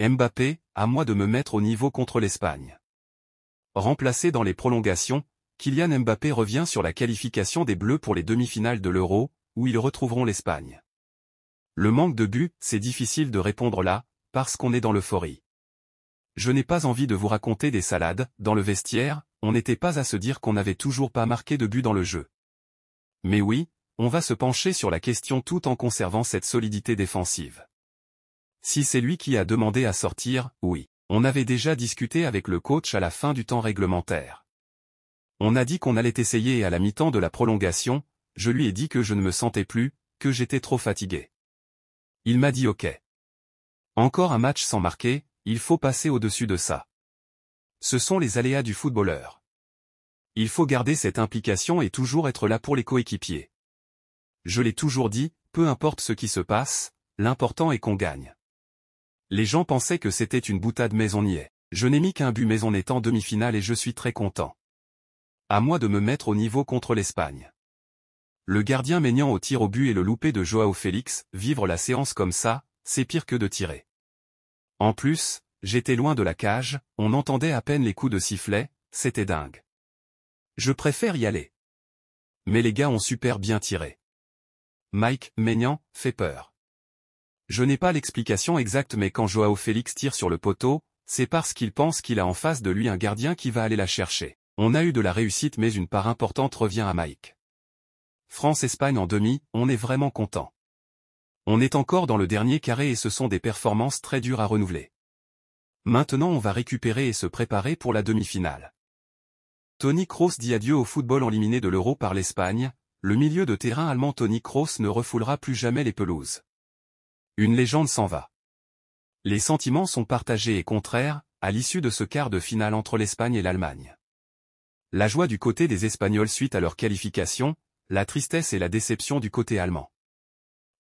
Mbappé, à moi de me mettre au niveau contre l'Espagne. Remplacé dans les prolongations, Kylian Mbappé revient sur la qualification des Bleus pour les demi-finales de l'Euro, où ils retrouveront l'Espagne. Le manque de but, c'est difficile de répondre là, parce qu'on est dans l'euphorie. Je n'ai pas envie de vous raconter des salades, dans le vestiaire, on n'était pas à se dire qu'on n'avait toujours pas marqué de but dans le jeu. Mais oui, on va se pencher sur la question tout en conservant cette solidité défensive. Si c'est lui qui a demandé à sortir, oui. On avait déjà discuté avec le coach à la fin du temps réglementaire. On a dit qu'on allait essayer et à la mi-temps de la prolongation, je lui ai dit que je ne me sentais plus, que j'étais trop fatigué. Il m'a dit OK. Encore un match sans marquer, il faut passer au-dessus de ça. Ce sont les aléas du footballeur. Il faut garder cette implication et toujours être là pour les coéquipiers. Je l'ai toujours dit, peu importe ce qui se passe, l'important est qu'on gagne. Les gens pensaient que c'était une boutade mais on y est. Je n'ai mis qu'un but mais on est en demi-finale et je suis très content. À moi de me mettre au niveau contre l'Espagne. Le gardien Maignan au tir au but et le loupé de Joao Félix, vivre la séance comme ça, c'est pire que de tirer. En plus, j'étais loin de la cage, on entendait à peine les coups de sifflet, c'était dingue. Je préfère y aller. Mais les gars ont super bien tiré. Mike Maignan fait peur. Je n'ai pas l'explication exacte mais quand Joao Félix tire sur le poteau, c'est parce qu'il pense qu'il a en face de lui un gardien qui va aller la chercher. On a eu de la réussite mais une part importante revient à Mike. France-Espagne en demi, on est vraiment content. On est encore dans le dernier carré et ce sont des performances très dures à renouveler. Maintenant on va récupérer et se préparer pour la demi-finale. Toni Kroos dit adieu au football éliminé de l'Euro par l'Espagne, le milieu de terrain allemand Toni Kroos ne refoulera plus jamais les pelouses. Une légende s'en va. Les sentiments sont partagés et contraires, à l'issue de ce quart de finale entre l'Espagne et l'Allemagne. La joie du côté des Espagnols suite à leur qualification, la tristesse et la déception du côté allemand.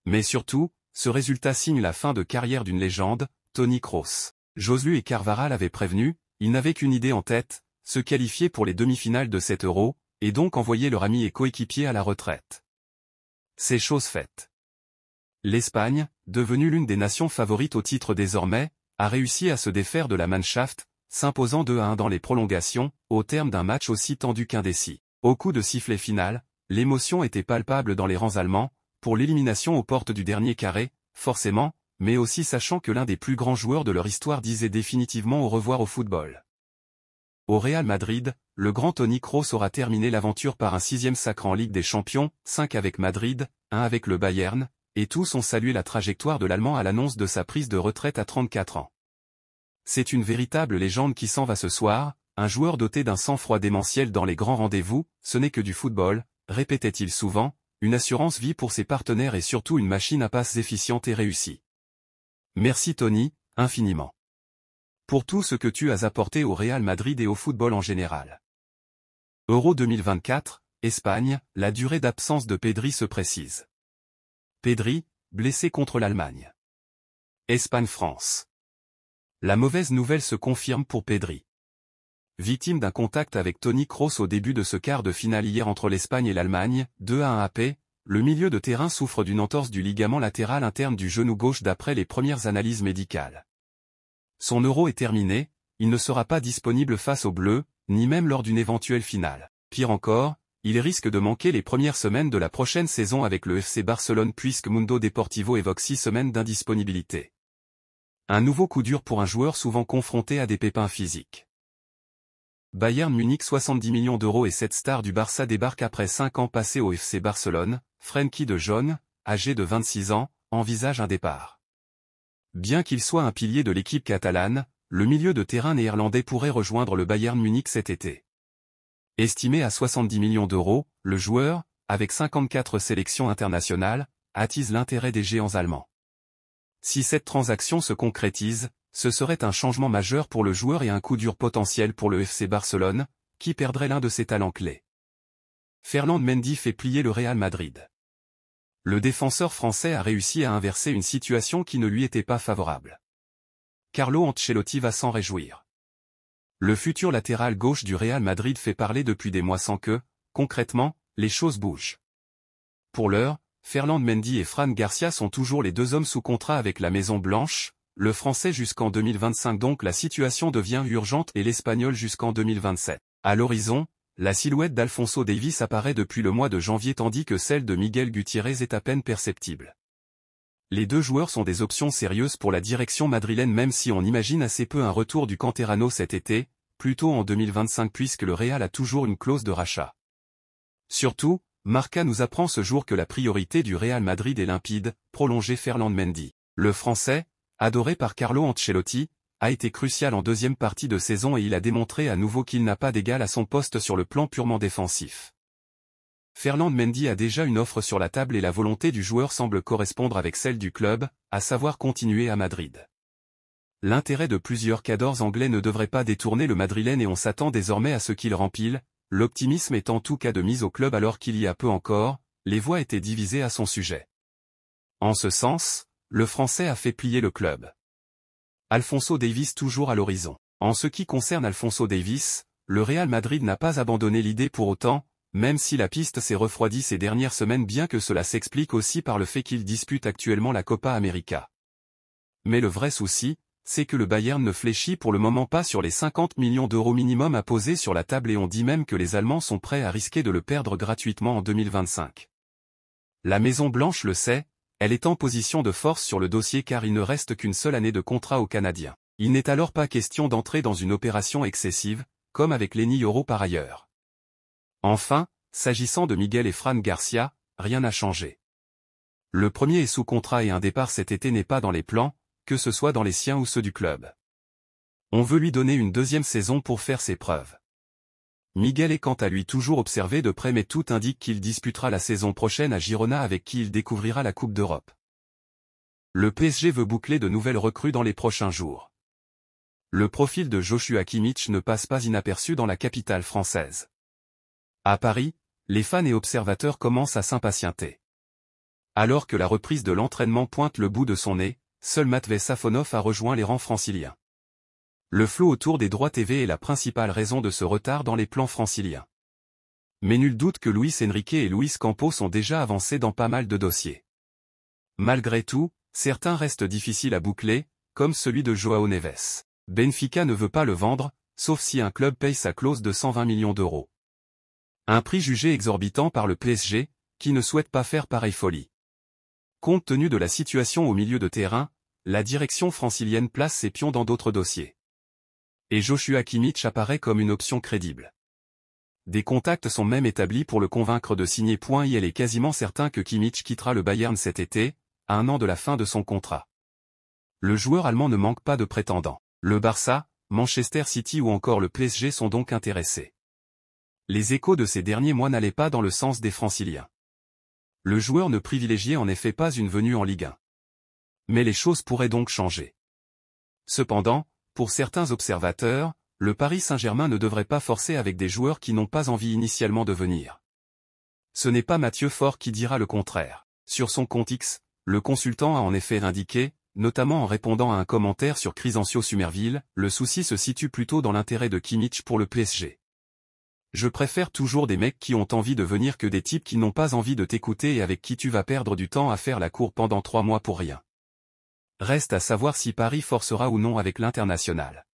Mais surtout, ce résultat signe la fin de carrière d'une légende, Toni Kroos. Joselu et Carvajal avaient prévenu, ils n'avaient qu'une idée en tête, se qualifier pour les demi-finales de cet Euro, et donc envoyer leur ami et coéquipier à la retraite. C'est chose faite. L'Espagne, devenue l'une des nations favorites au titre désormais, a réussi à se défaire de la Mannschaft, s'imposant 2-1 dans les prolongations, au terme d'un match aussi tendu qu'indécis. Au coup de sifflet final, l'émotion était palpable dans les rangs allemands, pour l'élimination aux portes du dernier carré, forcément, mais aussi sachant que l'un des plus grands joueurs de leur histoire disait définitivement au revoir au football. Au Real Madrid, le grand Toni Kroos aura terminé l'aventure par un 6e sacre en Ligue des Champions, 5 avec Madrid, 1 avec le Bayern, et tous ont salué la trajectoire de l'Allemand à l'annonce de sa prise de retraite à 34 ans. C'est une véritable légende qui s'en va ce soir, un joueur doté d'un sang-froid démentiel dans les grands rendez-vous, ce n'est que du football, répétait-il souvent, une assurance vie pour ses partenaires et surtout une machine à passes efficiente et réussie. Merci Toni, infiniment. Pour tout ce que tu as apporté au Real Madrid et au football en général. Euro 2024, Espagne, la durée d'absence de Pedri se précise. Pedri, blessé contre l'Allemagne. Espagne-France. La mauvaise nouvelle se confirme pour Pedri. Victime d'un contact avec Toni Kroos au début de ce quart de finale hier entre l'Espagne et l'Allemagne, 2-1 AP, le milieu de terrain souffre d'une entorse du ligament latéral interne du genou gauche d'après les premières analyses médicales. Son Euro est terminé, il ne sera pas disponible face aux Bleus, ni même lors d'une éventuelle finale. Pire encore, il risque de manquer les premières semaines de la prochaine saison avec le FC Barcelone puisque Mundo Deportivo évoque 6 semaines d'indisponibilité. Un nouveau coup dur pour un joueur souvent confronté à des pépins physiques. Bayern Munich 70 millions d'euros et cette star du Barça débarque après 5 ans passés au FC Barcelone, Frenkie de Jong, âgé de 26 ans, envisage un départ. Bien qu'il soit un pilier de l'équipe catalane, le milieu de terrain néerlandais pourrait rejoindre le Bayern Munich cet été. Estimé à 70 millions d'euros, le joueur, avec 54 sélections internationales, attise l'intérêt des géants allemands. Si cette transaction se concrétise, ce serait un changement majeur pour le joueur et un coup dur potentiel pour le FC Barcelone, qui perdrait l'un de ses talents clés. Ferland Mendy fait plier le Real Madrid. Le défenseur français a réussi à inverser une situation qui ne lui était pas favorable. Carlo Ancelotti va s'en réjouir. Le futur latéral gauche du Real Madrid fait parler depuis des mois sans que, concrètement, les choses bougent. Pour l'heure, Ferland Mendy et Fran Garcia sont toujours les deux hommes sous contrat avec la Maison Blanche, le Français jusqu'en 2025 donc la situation devient urgente et l'Espagnol jusqu'en 2027. À l'horizon, la silhouette d'Alphonso Davies apparaît depuis le mois de janvier tandis que celle de Miguel Gutiérrez est à peine perceptible. Les deux joueurs sont des options sérieuses pour la direction madrilène même si on imagine assez peu un retour du Canterano cet été, plutôt en 2025 puisque le Real a toujours une clause de rachat. Surtout, Marca nous apprend ce jour que la priorité du Real Madrid est limpide, prolonger Ferland Mendy. Le Français, adoré par Carlo Ancelotti, a été crucial en deuxième partie de saison et il a démontré à nouveau qu'il n'a pas d'égal à son poste sur le plan purement défensif. Ferland Mendy a déjà une offre sur la table et la volonté du joueur semble correspondre avec celle du club, à savoir continuer à Madrid. L'intérêt de plusieurs cadors anglais ne devrait pas détourner le madrilène et on s'attend désormais à ce qu'il rempile, l'optimisme est en tout cas de mise au club alors qu'il y a peu encore, les voix étaient divisées à son sujet. En ce sens, le Français a fait plier le club. Alphonso Davies toujours à l'horizon. En ce qui concerne Alphonso Davies, le Real Madrid n'a pas abandonné l'idée pour autant, même si la piste s'est refroidie ces dernières semaines bien que cela s'explique aussi par le fait qu'il dispute actuellement la Copa América. Mais le vrai souci, c'est que le Bayern ne fléchit pour le moment pas sur les 50 millions d'euros minimum à poser sur la table et on dit même que les Allemands sont prêts à risquer de le perdre gratuitement en 2025. La Maison Blanche le sait, elle est en position de force sur le dossier car il ne reste qu'une seule année de contrat aux Canadiens. Il n'est alors pas question d'entrer dans une opération excessive, comme avec Lenny Yoro par ailleurs. Enfin, s'agissant de Miguel et Fran Garcia, rien n'a changé. Le premier est sous contrat et un départ cet été n'est pas dans les plans, que ce soit dans les siens ou ceux du club. On veut lui donner une deuxième saison pour faire ses preuves. Miguel est quant à lui toujours observé de près mais tout indique qu'il disputera la saison prochaine à Girona avec qui il découvrira la Coupe d'Europe. Le PSG veut boucler de nouvelles recrues dans les prochains jours. Le profil de Joshua Kimmich ne passe pas inaperçu dans la capitale française. À Paris, les fans et observateurs commencent à s'impatienter. Alors que la reprise de l'entraînement pointe le bout de son nez, seul Matvei Safonov a rejoint les rangs franciliens. Le flot autour des droits TV est la principale raison de ce retard dans les plans franciliens. Mais nul doute que Luis Enrique et Luis Campos ont déjà avancé dans pas mal de dossiers. Malgré tout, certains restent difficiles à boucler, comme celui de João Neves. Benfica ne veut pas le vendre, sauf si un club paye sa clause de 120 millions d'euros. Un prix jugé exorbitant par le PSG, qui ne souhaite pas faire pareille folie. Compte tenu de la situation au milieu de terrain, la direction francilienne place ses pions dans d'autres dossiers. Et Joshua Kimmich apparaît comme une option crédible. Des contacts sont même établis pour le convaincre de signer. Il est quasiment certain que Kimmich quittera le Bayern cet été, à un an de la fin de son contrat. Le joueur allemand ne manque pas de prétendants. Le Barça, Manchester City ou encore le PSG sont donc intéressés. Les échos de ces derniers mois n'allaient pas dans le sens des franciliens. Le joueur ne privilégiait en effet pas une venue en Ligue 1. Mais les choses pourraient donc changer. Cependant, pour certains observateurs, le Paris Saint-Germain ne devrait pas forcer avec des joueurs qui n'ont pas envie initialement de venir. Ce n'est pas Mathieu Faure qui dira le contraire. Sur son compte X, le consultant a en effet indiqué, notamment en répondant à un commentaire sur Crysencio Sumerville, le souci se situe plutôt dans l'intérêt de Kimmich pour le PSG. Je préfère toujours des mecs qui ont envie de venir que des types qui n'ont pas envie de t'écouter et avec qui tu vas perdre du temps à faire la cour pendant 3 mois pour rien. Reste à savoir si Paris forcera ou non avec l'international.